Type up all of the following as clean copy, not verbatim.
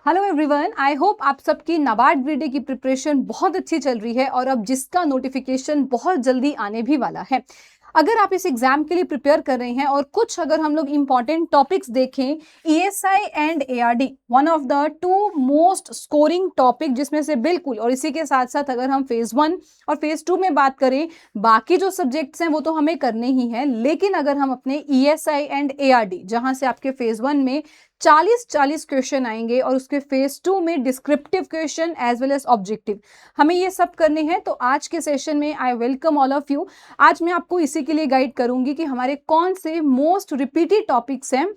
Hello everyone, I hope आप सबकी NABARD grade की प्रिपरेशन बहुत अच्छी चल रही है और अब जिसका नोटिफिकेशन बहुत जल्दी आने भी वाला है। अगर आप इस एग्जाम के लिए प्रिपेयर कर रहे हैं और कुछ अगर हम लोग इंपॉर्टेंट टॉपिक्स देखें, ESI and ARD one of the two most scoring topic जिसमें से बिल्कुल, और इसी के साथ साथ अगर हम फेज 1 और फेज 2 में बात करें, बाकी जो सब्जेक्ट्स हैं वो तो हमें करने ही हैं, लेकिन अगर हम अपने ईएसआई एंड एआरडी जहां से आपके फेज 1 में 40 क्वेश्चन आएंगे और उसके फेज 2 में descriptive question as well as objective, हमें ये सब करने हैं। तो आज के सेशन में I welcome all of you. आज मैं आपको इसी के लिए गाइड करूंगी कि हमारे कौन से मोस्ट रिपीटेड टॉपिक्स हैं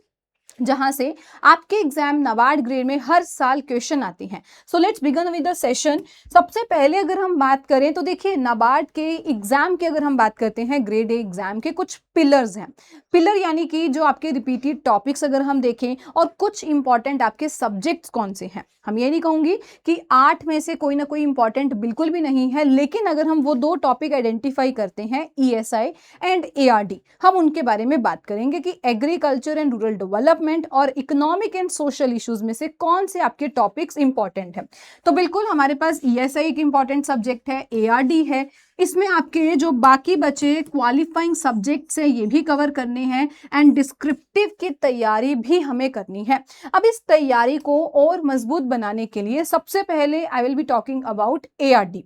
जहां से आपके एग्जाम नाबार्ड ग्रेड में हर साल क्वेश्चन आते हैं। So let's begin with the session. सबसे पहले अगर हम बात करें तो देखिए, नाबार्ड के एग्जाम की अगर हम बात करते हैं, ग्रेड ए एग्जाम के कुछ पिलर्स हैं। पिलर यानी कि जो आपके रिपीटेड टॉपिक्स अगर हम देखें और कुछ इंपॉर्टेंट आपके सब्जेक्ट्स कौन से हैं। हम ये नहीं कहूंगी कि 8 में से कोई ना कोई इंपॉर्टेंट बिल्कुल भी नहीं है, लेकिन अगर हम वो 2 टॉपिक आइडेंटिफाई करते हैं, ईएसआई एंड एआरडी, हम उनके बारे में बात करेंगे कि एग्रीकल्चर एंड रूरल डेवलपमेंट और इकोनॉमिक एंड सोशल इश्यूज में से कौन से आपके टॉपिक्स इंपॉर्टेंट हैं। तो बिल्कुल हमारे पास ईएसआई एक इंपॉर्टेंट सब्जेक्ट है, एआरडी है, इसमें आपके जो बाकी बचे क्वालिफाइंग सब्जेक्ट्स हैं ये भी कवर करने हैं एंड डिस्क्रिप्टिव की तैयारी भी हमें करनी है। अब इस तैयारी को और मजबूत बनाने के लिए सबसे पहले I will be talking about ARD,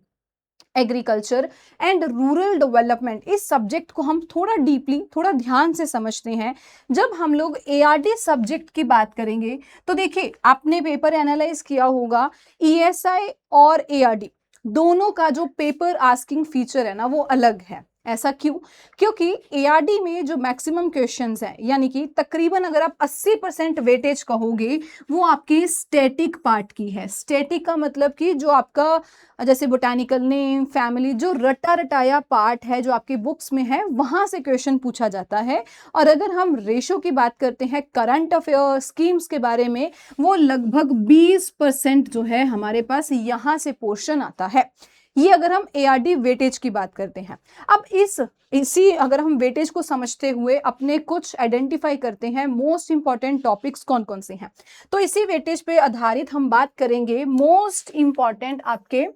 agriculture and rural development. इस सब्जेक्ट को हम थोड़ा डीपली, थोड़ा ध्यान से समझते हैं। जब हम लोग एआरडी सब्जेक्ट की बात करेंगे तो देखिए, आपने पेपर एनालाइज किया होगा, ईएसआई और एआरडी दोनों का जो पेपर आस्किंग फीचर है ना वो अलग है। ऐसा क्यों? क्योंकि एआरडी में जो मैक्सिमम क्वेश्चंस हैं, यानी कि तकरीबन अगर आप 80% वेटेज कहोगे, वो आपके स्टैटिक पार्ट की है। स्टैटिक का मतलब कि जो आपका जैसे बोटानिकल नेम, फैमिली, जो रटा रटाया पार्ट है जो आपकी बुक्स में है, वहां से क्वेश्चन पूछा जाता है। और अगर हम रेशो की बात करते हैं, करंट अफेयर स्कीम्स के बारे में, वो लगभग 20% जो है हमारे पास यहां से पोर्शन आता है। ये अगर हम एआरडी वेटेज की बात करते हैं। अब इसी अगर हम वेटेज को समझते हुए अपने कुछ आइडेंटिफाई करते हैं मोस्ट इंपॉर्टेंट टॉपिक्स कौन कौन से हैं, तो इसी वेटेज पे आधारित हम बात करेंगे मोस्ट इंपॉर्टेंट आपके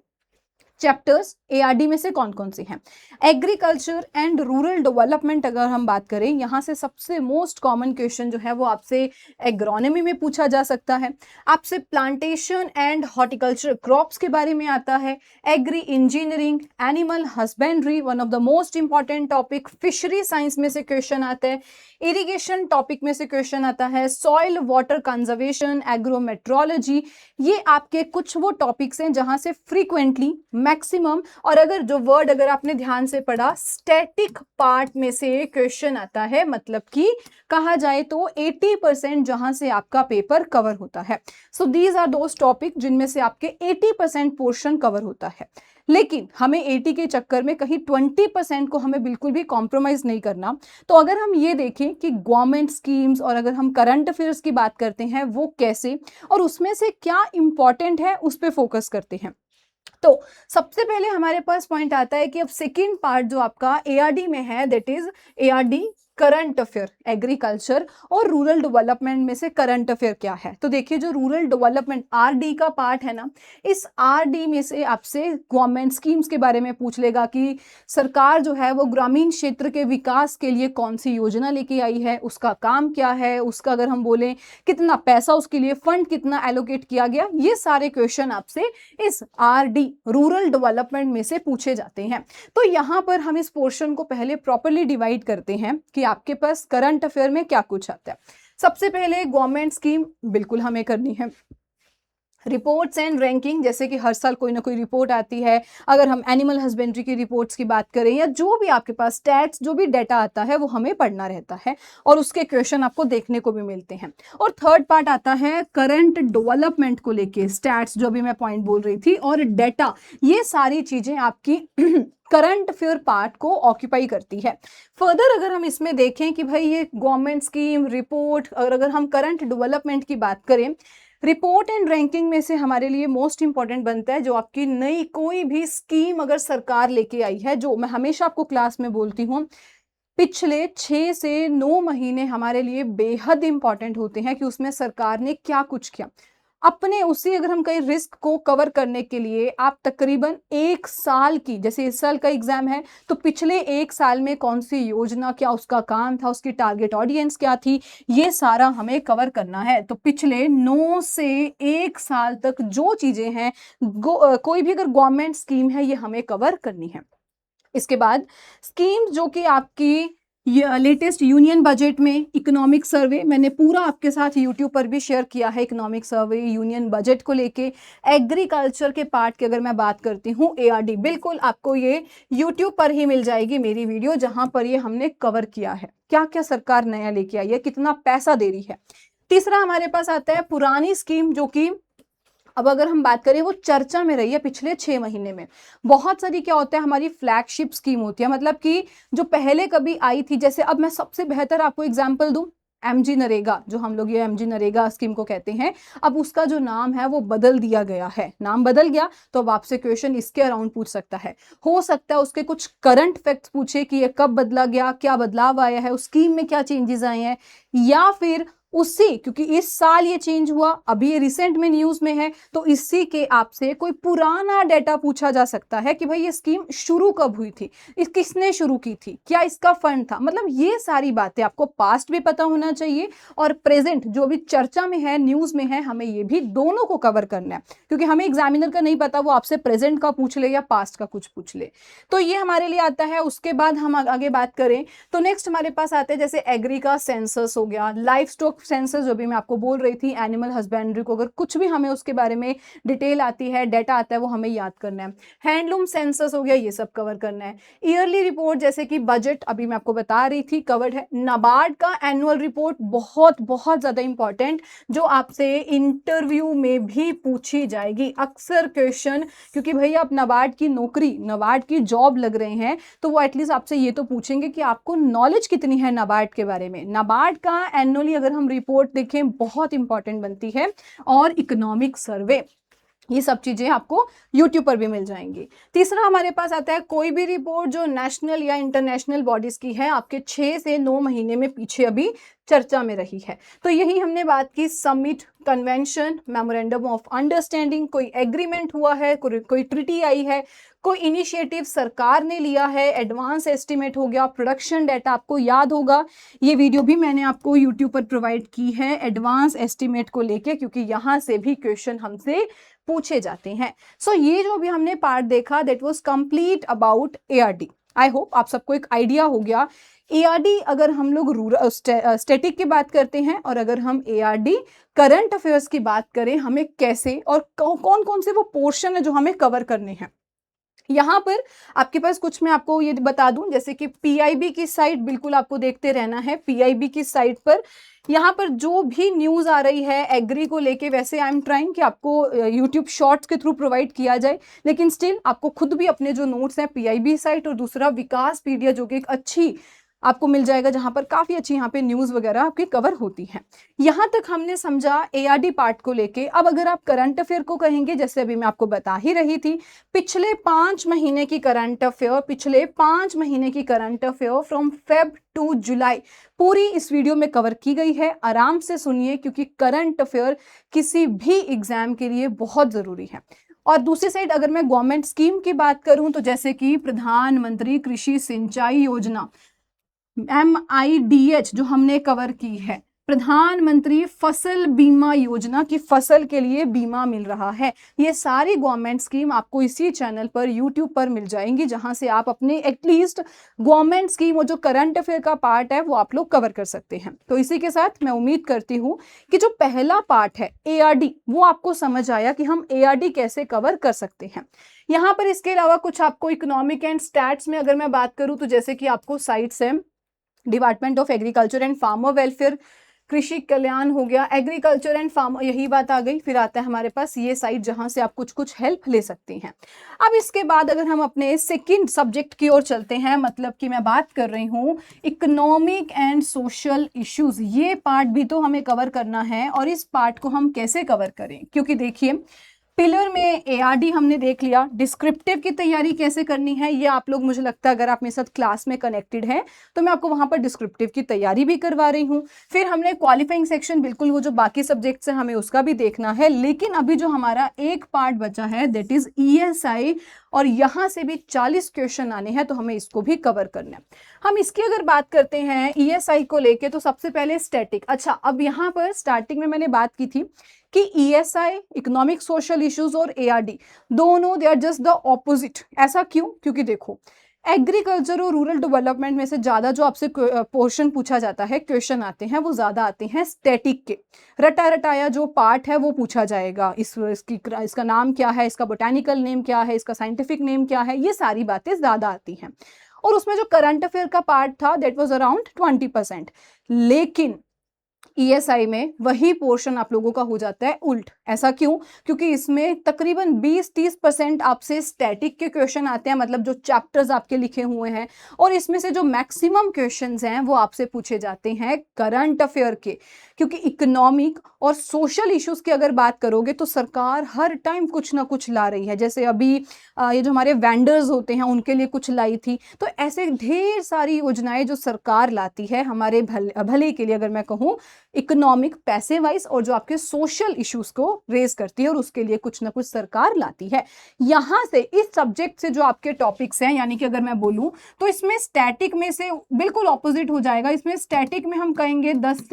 चैप्टर्स एआरडी में से कौन कौन से हैं। एग्रीकल्चर एंड रूरल डेवलपमेंट अगर हम बात करें, यहां से सबसे मोस्ट कॉमन क्वेश्चन जो है वो आपसे एग्रोनॉमी में पूछा जा सकता है, आपसे प्लांटेशन एंड हॉर्टिकल्चर क्रॉप्स के बारे में आता है, agri engineering, animal husbandry one of the most important topic, fishery science में से क्वेश्चन आता है, इरिगेशन टॉपिक में से क्वेश्चन आता है, सॉइल वाटर कंजर्वेशन, एग्रोमेट्रोलॉजी। ये आपके कुछ वो टॉपिक्स हैं जहां से फ्रीक्वेंटली मैक्सिमम, और अगर जो वर्ड अगर आपने ध्यान से पढ़ा, स्टैटिक पार्ट में से क्वेश्चन आता है, मतलब कि कहा जाए तो 80% जहां से आपका पेपर कवर होता है। So these are those topic जिनमें से आपके 80% पोर्शन कवर होता है। लेकिन हमें 80 के चक्कर में कहीं 20% को हमें बिल्कुल भी कॉम्प्रोमाइज नहीं करना। तो अगर हम ये देखें कि गवर्नमेंट स्कीम्स और अगर हम करंट अफेयर्स की बात करते हैं वो कैसे और उसमें से क्या इंपॉर्टेंट है, उस पर फोकस करते हैं। तो सबसे पहले हमारे पास पॉइंट आता है कि अब सेकेंड पार्ट जो आपका एआरडी में है, that is ARD current affair, agriculture और रूरल डेवलपमेंट में से करंट अफेयर क्या है। तो देखिए, जो रूरल डेवलपमेंट आरडी का पार्ट है ना, इस आरडी में से आपसे गवर्नमेंट स्कीम्स के बारे में पूछ लेगा कि सरकार जो है वो ग्रामीण क्षेत्र के विकास के लिए कौन सी योजना लेके आई है, उसका काम क्या है, उसका अगर हम बोलें कितना पैसा उसके लिए फंड कितना एलोकेट किया गया, ये सारे क्वेश्चन आपसे इस आरडी रूरल डेवलपमेंट में से पूछे जाते हैं। तो यहां पर हम इस पोर्शन को पहले प्रॉपर्ली डिवाइड करते हैं कि आपके पास करंट अफेयर में क्या कुछ आता है। सबसे पहले गवर्नमेंट स्कीम बिल्कुल हमें करनी है। रिपोर्ट्स एंड रैंकिंग, जैसे कि हर साल कोई ना कोई रिपोर्ट आती है। अगर हम एनिमल हस्बेंड्री की रिपोर्ट्स की बात करें या जो भी आपके पास स्टैट्स जो भी डाटा आता है वो हमें पढ़ना रहता है और उसके क्वेश्चन आपको देखने को भी मिलते हैं। और थर्ड पार्ट आता है करंट डेवलपमेंट को लेके, स्टैट्स जो भी मैं पॉइंट बोल रही थी और डाटा, ये सारी चीजें आपकी करंट अफेयर पार्ट को ऑक्यूपाई करती है। फर्दर अगर हम इसमें देखें कि भाई ये गवर्नमेंट स्कीम रिपोर्ट, और अगर हम करंट डेवलपमेंट की बात करें, रिपोर्ट एंड रैंकिंग में से हमारे लिए मोस्ट इंपॉर्टेंट बनता है जो आपकी नई कोई भी स्कीम अगर सरकार लेके आई है, जो मैं हमेशा आपको क्लास में बोलती हूँ, पिछले 6 से 9 महीने हमारे लिए बेहद इंपॉर्टेंट होते हैं कि उसमें सरकार ने क्या कुछ किया। अपने उसी अगर हम कहीं रिस्क को कवर करने के लिए आप तकरीबन 1 साल की, जैसे इस साल का एग्जाम है तो पिछले 1 साल में कौन सी योजना, क्या उसका काम था, उसकी टारगेट ऑडियंस क्या थी, ये सारा हमें कवर करना है। तो पिछले 9 से 1 साल तक जो चीजें हैं, कोई भी अगर गवर्नमेंट स्कीम है ये हमें कवर करनी है। इसके बाद स्कीम जो कि आपकी लेटेस्ट यूनियन बजट में इकोनॉमिक सर्वे, मैंने पूरा आपके साथ यूट्यूब पर भी शेयर किया है इकोनॉमिक सर्वे यूनियन बजट को लेके। एग्रीकल्चर के पार्ट की अगर मैं बात करती हूँ, एआरडी, बिल्कुल आपको ये यूट्यूब पर ही मिल जाएगी मेरी वीडियो, जहां पर ये हमने कवर किया है क्या क्या सरकार नया लेके आई है, कितना पैसा दे रही है। तीसरा हमारे पास आता है पुरानी स्कीम, जो कि अब अगर हम बात करें वो चर्चा में रही है पिछले 6 महीने में। बहुत सारी क्या होता है हमारी फ्लैगशिप स्कीम होती है, मतलब कि जो पहले कभी आई थी, जैसे अब मैं सबसे बेहतर आपको एग्जांपल दूं, एमजी नरेगा, जो हम लोग ये एमजी नरेगा स्कीम को कहते हैं, अब उसका जो नाम है वो बदल दिया गया है, नाम बदल गया। तो अब आपसे क्वेश्चन इसके अराउंड पूछ सकता है, हो सकता है उसके कुछ करंट फैक्ट्स पूछे कि ये कब बदला गया, क्या बदलाव आया है, उस स्कीम में क्या चेंजेस आए हैं, या फिर उसी, क्योंकि इस साल ये चेंज हुआ, अभी ये रिसेंट में न्यूज में है, तो इसी के आपसे कोई पुराना डेटा पूछा जा सकता है कि भाई ये स्कीम शुरू कब हुई थी, इस किसने शुरू की थी, क्या इसका फंड था। मतलब ये सारी बातें आपको पास्ट भी पता होना चाहिए और प्रेजेंट जो भी चर्चा में है, न्यूज में है, हमें ये भी दोनों को कवर करना है, क्योंकि हमें एग्जामिनर का नहीं पता वो आपसे प्रेजेंट का पूछ ले या पास्ट का कुछ पूछ ले। तो ये हमारे लिए आता है। उसके बाद हम आगे बात करें तो नेक्स्ट हमारे पास आते हैं जैसे एग्री का सेंसस हो गया, लाइफ स्टॉक सेंसस जो भी मैं आपको बोल रही थी, एनिमल हस्बेंड्री को अगर कुछ भी हमें उसके बारे में डिटेल आती है, डेटा आता है, वो हमें याद करना है। हैंडलूम सेंसस हो गया, ये सब कवर करना है। ईयरली रिपोर्ट जैसे कि बजट अभी मैं आपको बता रही थी कवर्ड है। नाबार्ड का एनुअल रिपोर्ट बहुत बहुत ज्यादा इंपॉर्टेंट, जो आपसे इंटरव्यू में भी पूछी जाएगी अक्सर क्वेश्चन, क्योंकि भैया आप नाबार्ड की नौकरी, नाबार्ड की जॉब लग रहे हैं, तो वो एटलीस्ट आपसे ये तो पूछेंगे कि आपको नॉलेज कितनी है नाबार्ड के बारे में। नाबार्ड का एनुअली अगर हम रिपोर्ट देखें बहुत इंपॉर्टेंट बनती है, और इकोनॉमिक सर्वे, ये सब चीजें आपको YouTube पर भी मिल जाएंगी। तीसरा हमारे पास आता है कोई भी रिपोर्ट जो नेशनल या इंटरनेशनल बॉडीज की है, आपके 6 से 9 महीने में पीछे अभी चर्चा में रही है। तो यही हमने बात की, summit, convention, memorandum of understanding, कोई एग्रीमेंट हुआ है, कोई ट्रिटी आई है, कोई इनिशिएटिव सरकार ने लिया है, एडवांस एस्टिमेट हो गया, प्रोडक्शन डाटा आपको याद होगा, ये वीडियो भी मैंने आपको यूट्यूब पर प्रोवाइड की है एडवांस एस्टिमेट को लेके, क्योंकि यहाँ से भी क्वेश्चन हमसे पूछे जाते हैं। सो ये जो भी हमने पार्ट देखा that was complete about ARD. I hope आप सबको एक आइडिया हो गया। एआरडी अगर हम लोग रूरल स्टैटिक की बात करते हैं, और अगर हम एआरडी करंट अफेयर्स की बात करें, हमें कैसे और कौन कौन से वो पोर्शन है जो हमें कवर करने हैं। यहाँ पर आपके पास कुछ मैं आपको ये बता दूं, जैसे कि पीआईबी की साइट बिल्कुल आपको देखते रहना है। पीआईबी की साइट पर यहाँ पर जो भी न्यूज आ रही है एग्री को लेके, वैसे आई एम ट्राइंग कि आपको यूट्यूब शॉर्ट्स के थ्रू प्रोवाइड किया जाए, लेकिन स्टिल आपको खुद भी अपने जो नोट्स हैं पीआईबी साइट, और दूसरा विकास पीडिया जो कि एक अच्छी आपको मिल जाएगा, जहां पर काफी अच्छी यहाँ पे न्यूज वगैरह आपकी कवर होती है। यहां तक हमने समझा एआरडी पार्ट को लेके। अब अगर आप करंट अफेयर को कहेंगे, जैसे अभी मैं आपको बता ही रही थी, पिछले 5 महीने की करंट अफेयर, पिछले 5 महीने की current affair from Feb to July पूरी इस वीडियो में कवर की गई है। आराम से सुनिए, क्योंकि करंट अफेयर किसी भी एग्जाम के लिए बहुत जरूरी है। और दूसरी साइड अगर मैं गवर्नमेंट स्कीम की बात करूं, तो जैसे कि प्रधानमंत्री कृषि सिंचाई योजना MIDH जो हमने कवर की है, प्रधानमंत्री फसल बीमा योजना की फसल के लिए बीमा मिल रहा है, ये सारी गवर्नमेंट स्कीम आपको इसी चैनल पर यूट्यूब पर मिल जाएंगी, जहां से आप अपने एटलीस्ट गवर्नमेंट स्कीम और जो करंट अफेयर का पार्ट है वो आप लोग कवर कर सकते हैं। तो इसी के साथ मैं उम्मीद करती हूँ कि जो पहला पार्ट है ARD, वो आपको समझ आया कि हम ARD कैसे कवर कर सकते हैं। यहाँ पर इसके अलावा कुछ आपको इकोनॉमिक एंड स्टैट्स में अगर मैं बात करूँ, तो जैसे कि आपको साइट्स है department of agriculture and farmer welfare, कृषि कल्याण हो गया, एग्रीकल्चर एंड फार्मर, यही बात आ गई। फिर आता है हमारे पास ये साइट जहां से आप कुछ हेल्प ले सकते हैं। अब इसके बाद अगर हम अपने सेकंड सब्जेक्ट की ओर चलते हैं, मतलब कि मैं बात कर रही हूँ इकोनॉमिक एंड सोशल इश्यूज, ये पार्ट भी तो हमें कवर करना है। और इस पार्ट को हम कैसे कवर करें, क्योंकि देखिए पिलर में एआरडी हमने देख लिया। डिस्क्रिप्टिव की तैयारी कैसे करनी है ये आप लोग, मुझे लगता है अगर आप मेरे साथ क्लास में कनेक्टेड हैं तो मैं आपको वहां पर डिस्क्रिप्टिव की तैयारी भी करवा रही हूँ। फिर हमने क्वालिफाइंग सेक्शन, बिल्कुल वो जो बाकी सब्जेक्ट्स हैं हमें उसका भी देखना है, लेकिन अभी जो हमारा एक पार्ट बचा है दैट इज ईएसआई, और यहां से भी 40 क्वेश्चन आने हैं तो हमें इसको भी कवर करना है। हम इसकी अगर बात करते हैं ईएसआई को लेके तो सबसे पहले स्टैटिक। अच्छा, अब यहाँ पर स्टार्टिंग में मैंने बात की थी कि ईएसआई, इकोनॉमिक सोशल इश्यूज, और एआरडी दोनों they are just the opposite. ऐसा क्यों? क्योंकि देखो, एग्रीकल्चर और रूरल डेवलपमेंट में से ज्यादा जो आपसे पोर्शन पूछा जाता है, क्वेश्चन आते हैं, वो ज्यादा आते हैं स्टैटिक के। रटा रटाया जो पार्ट है वो पूछा जाएगा, इसका नाम क्या है, इसका बोटेनिकल नेम क्या है, इसका साइंटिफिक नेम क्या है, ये सारी बातें ज्यादा आती हैं। और उसमें जो करंट अफेयर का पार्ट था दैट वाज अराउंड 20%। लेकिन ईएसआई में वही पोर्शन आप लोगों का हो जाता है उल्ट। ऐसा क्यों? क्योंकि इसमें तकरीबन 20-30% आपसे स्टैटिक के क्वेश्चन आते हैं, मतलब जो चैप्टर्स आपके लिखे हुए हैं, और इसमें से जो मैक्सिमम क्वेश्चंस हैं वो आपसे पूछे जाते हैं करंट अफेयर के। क्योंकि इकोनॉमिक और सोशल इश्यूज की अगर बात करोगे तो सरकार हर टाइम कुछ ना कुछ ला रही है। जैसे अभी ये जो हमारे वेंडर्स होते हैं उनके लिए कुछ लाई थी, तो ऐसे ढेर सारी योजनाएं जो सरकार लाती है हमारे भले के लिए, अगर मैं कहूँ इकोनॉमिक पैसे वाइज, और जो आपके सोशल इश्यूज को रेज करती है, और उसके लिए कुछ ना कुछ सरकार लाती है। यहां से इस सब्जेक्ट से जो आपके टॉपिक्स हैं, यानी कि अगर मैं बोलूं तो इसमें स्टैटिक में से बिल्कुल ऑपोजिट हो जाएगा। इसमें स्टैटिक में हम कहेंगे 20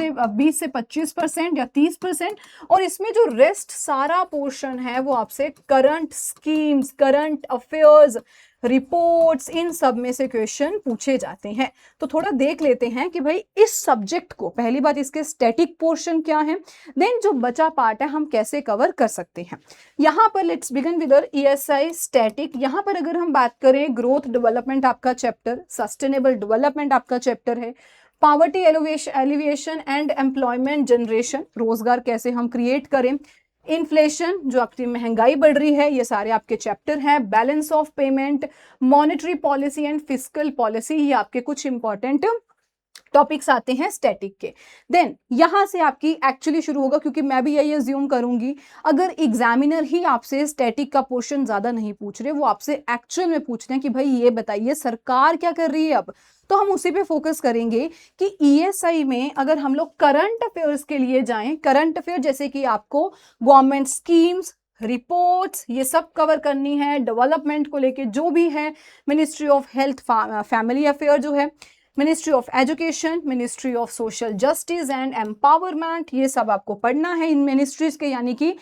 से 25% या 30%, और इसमें जो रेस्ट सारा पोर्शन है वो आपसे current schemes, current affairs, reports, इन सब में से क्वेश्चन पूछे जाते हैं। तो थोड़ा देख लेते हैं कि भाई इस सब्जेक्ट को, पहली बात इसके स्टैटिक पोर्शन क्या है, देन जो बचा पार्ट है हम कैसे कवर कर सकते हैं। यहां पर let's begin with ESI static. यहां पर अगर हम बात करें, ग्रोथ डेवलपमेंट आपका चैप्टर, सस्टेनेबल डेवलपमेंट आपका चैप्टर है, poverty alleviation and employment generation, रोजगार कैसे हम क्रिएट करें, इन्फ्लेशन जो आपकी महंगाई बढ़ रही है, ये सारे आपके चैप्टर हैं, balance of payment, monetary policy and fiscal policy, ये आपके कुछ इंपॉर्टेंट टॉपिक्स आते हैं स्टैटिक के। देन यहां से आपकी एक्चुअली शुरू होगा, क्योंकि मैं भी यही अज्यूम करूंगी, अगर एग्जामिनर ही आपसे स्टैटिक का पोर्शन ज्यादा नहीं पूछ रहे, वो आपसे एक्चुअल में पूछ रहे हैं कि भाई ये बताइए सरकार क्या कर रही है अब, तो हम उसी पे फोकस करेंगे कि ईएसआई में अगर हम लोग करंट अफेयर्स के लिए जाएं, करंट अफेयर जैसे कि आपको गवर्नमेंट स्कीम्स, रिपोर्ट्स, ये सब कवर करनी है, डेवलपमेंट को लेके जो भी है, ministry of health family affair जो है, ministry of education, ministry of social justice and empowerment, ये सब आपको पढ़ना है इन मिनिस्ट्रीज के। यानी कि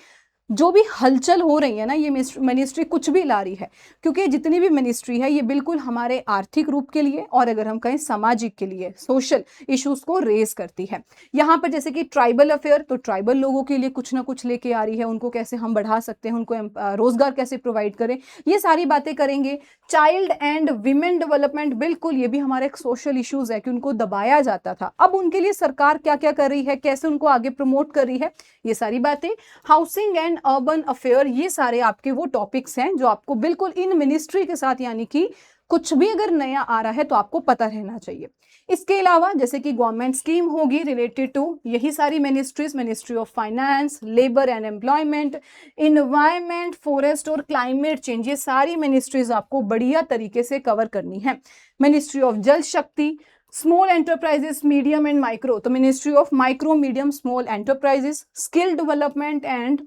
जो भी हलचल हो रही है ना, ये मिनिस्ट्री कुछ भी ला रही है, क्योंकि जितनी भी मिनिस्ट्री है ये बिल्कुल हमारे आर्थिक रूप के लिए, और अगर हम कहें सामाजिक के लिए, सोशल इश्यूज को रेज करती है। यहाँ पर जैसे कि ट्राइबल अफेयर, तो ट्राइबल लोगों के लिए कुछ ना कुछ लेके आ रही है, उनको कैसे हम बढ़ा सकते हैं, उनको रोजगार कैसे प्रोवाइड करें, ये सारी बातें करेंगे। चाइल्ड एंड विमेन डेवलपमेंट, बिल्कुल ये भी हमारा एक सोशल इश्यूज है कि उनको दबाया जाता था, अब उनके लिए सरकार क्या क्या कर रही है, कैसे उनको आगे प्रमोट कर रही है, ये सारी बातें। हाउसिंग एंड अर्बन अफेयर, ये सारे आपके वो टॉपिक्स हैं जो आपको बिल्कुल इन मिनिस्ट्री के साथ, यानी कि कुछ भी अगर नया आ रहा है तो आपको पता रहना चाहिए। इसके अलावा जैसे कि गवर्नमेंट स्कीम होगी रिलेटेड टू यही सारी ministries, ministry of finance, labour and employment, environment, forest और क्लाइमेट चेंज, ये सारी मिनिस्ट्रीज आपको बढ़िया तरीके से कवर करनी है। Ministry of Jal Shakti, small enterprises, medium and micro, तो ministry of micro, medium, small enterprises, skill development and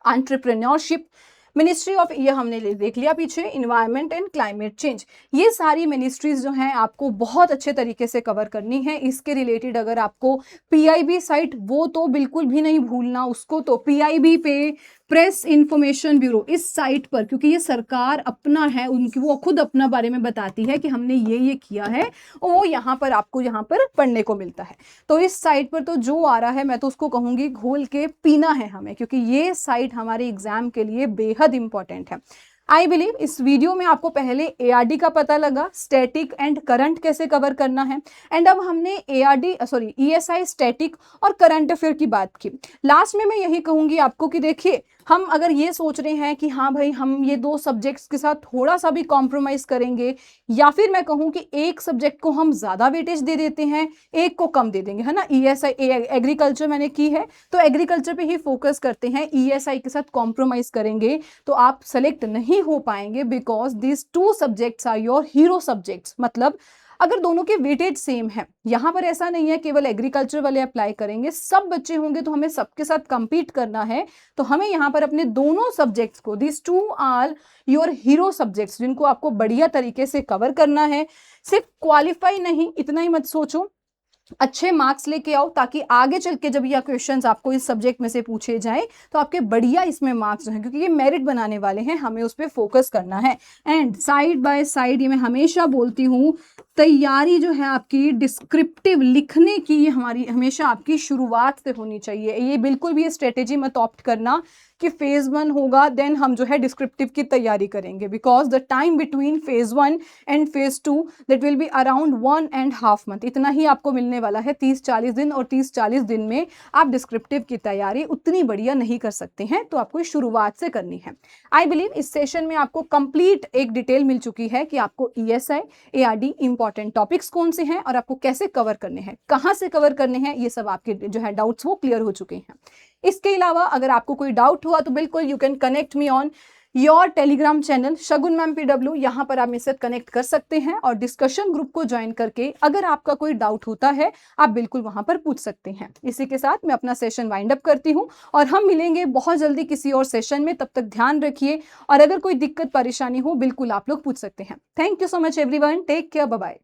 entrepreneurship, ministry of, ये हमने देख लिया पीछे, इन्वायरमेंट एंड क्लाइमेट चेंज, ये सारी मिनिस्ट्रीज जो हैं आपको बहुत अच्छे तरीके से कवर करनी है। इसके रिलेटेड अगर आपको पीआईबी साइट, वो तो बिल्कुल भी नहीं भूलना उसको, तो पीआईबी पे, प्रेस इंफॉर्मेशन ब्यूरो, इस साइट पर, क्योंकि ये सरकार अपना है उनकी, वो खुद अपना बारे में बताती है कि हमने ये किया है, और वो यहाँ पर आपको यहाँ पर पढ़ने को मिलता है। तो इस साइट पर तो जो आ रहा है मैं तो उसको कहूंगी घोल के पीना है हमें, क्योंकि ये साइट हमारे एग्जाम के लिए बेहद इंपॉर्टेंट है। आई बिलीव इस वीडियो में आपको पहले एआरडी का पता लगा, स्टैटिक एंड करंट कैसे कवर करना है, एंड अब हमने एआरडी सॉरी ईएसआई, स्टैटिक और करंट अफेयर की बात की। लास्ट में मैं यही कहूंगी आपको कि देखिए, हम अगर ये सोच रहे हैं कि हाँ भाई हम ये दो सब्जेक्ट्स के साथ थोड़ा सा भी कॉम्प्रोमाइज करेंगे, या फिर मैं कहूँ कि एक सब्जेक्ट को हम ज्यादा वेटेज दे देते हैं, एक को कम दे देंगे, है ना। ईएसआई एग्रीकल्चर मैंने की है तो एग्रीकल्चर पे ही फोकस करते हैं, ईएसआई के साथ कॉम्प्रोमाइज करेंगे तो आप सेलेक्ट नहीं हो पाएंगे, because this two subjects are your hero subjects. मतलब अगर दोनों के वेटेज सेम है, यहाँ पर ऐसा नहीं है केवल एग्रीकल्चर वाले अप्लाई करेंगे, सब बच्चे होंगे तो हमें सबके साथ compete करना है। तो हमें यहाँ पर अपने दोनों सब्जेक्ट्स को, this two are your hero subjects, जिनको आपको बढ़िया तरीके से कवर करना है। सिर्फ क्वालिफाई नहीं, इतना ही मत सोचो, अच्छे मार्क्स लेके आओ, ताकि आगे चल के जब यह क्वेश्चंस आपको इस सब्जेक्ट में से पूछे जाएं तो आपके बढ़िया इसमें मार्क्स जो हैं, क्योंकि ये मेरिट बनाने वाले हैं, हमें उस पर फोकस करना है। एंड साइड बाय साइड, ये मैं हमेशा बोलती हूँ, तैयारी जो है आपकी डिस्क्रिप्टिव लिखने की, ये हमारी हमेशा आपकी शुरुआत से होनी चाहिए। ये बिल्कुल भी ये स्ट्रेटेजी मत ऑप्ट करना कि फेज 1 होगा देन हम जो है डिस्क्रिप्टिव की तैयारी करेंगे, because the time between phase 1 and phase 2 that will be around 1.5 month, इतना ही आपको मिलने वाला है, 30-40 दिन। और 30-40 दिन में आप डिस्क्रिप्टिव की तैयारी उतनी बढ़िया नहीं कर सकते हैं, तो आपको शुरुआत से करनी है। आई बिलीव इस सेशन में आपको कंप्लीट एक डिटेल मिल चुकी है कि आपको ईएसआई, एआरडी इंपॉर्टेंट टॉपिक्स कौन से हैं और आपको कैसे कवर करने हैं, कहाँ से कवर करने हैं, ये सब आपके जो है डाउट्स वो क्लियर हो चुके हैं। इसके अलावा अगर आपको कोई डाउट हुआ तो बिल्कुल you can connect me on your Telegram channel Shagun ma'am PW, यहाँ पर आप मेरे साथ कनेक्ट कर सकते हैं और डिस्कशन ग्रुप को ज्वाइन करके अगर आपका कोई डाउट होता है आप बिल्कुल वहां पर पूछ सकते हैं। इसी के साथ मैं अपना सेशन वाइंड अप करती हूँ और हम मिलेंगे बहुत जल्दी किसी और सेशन में। तब तक ध्यान रखिए और अगर कोई दिक्कत परेशानी हो बिल्कुल आप लोग पूछ सकते हैं। Thank you so much everyone, take care, bye bye.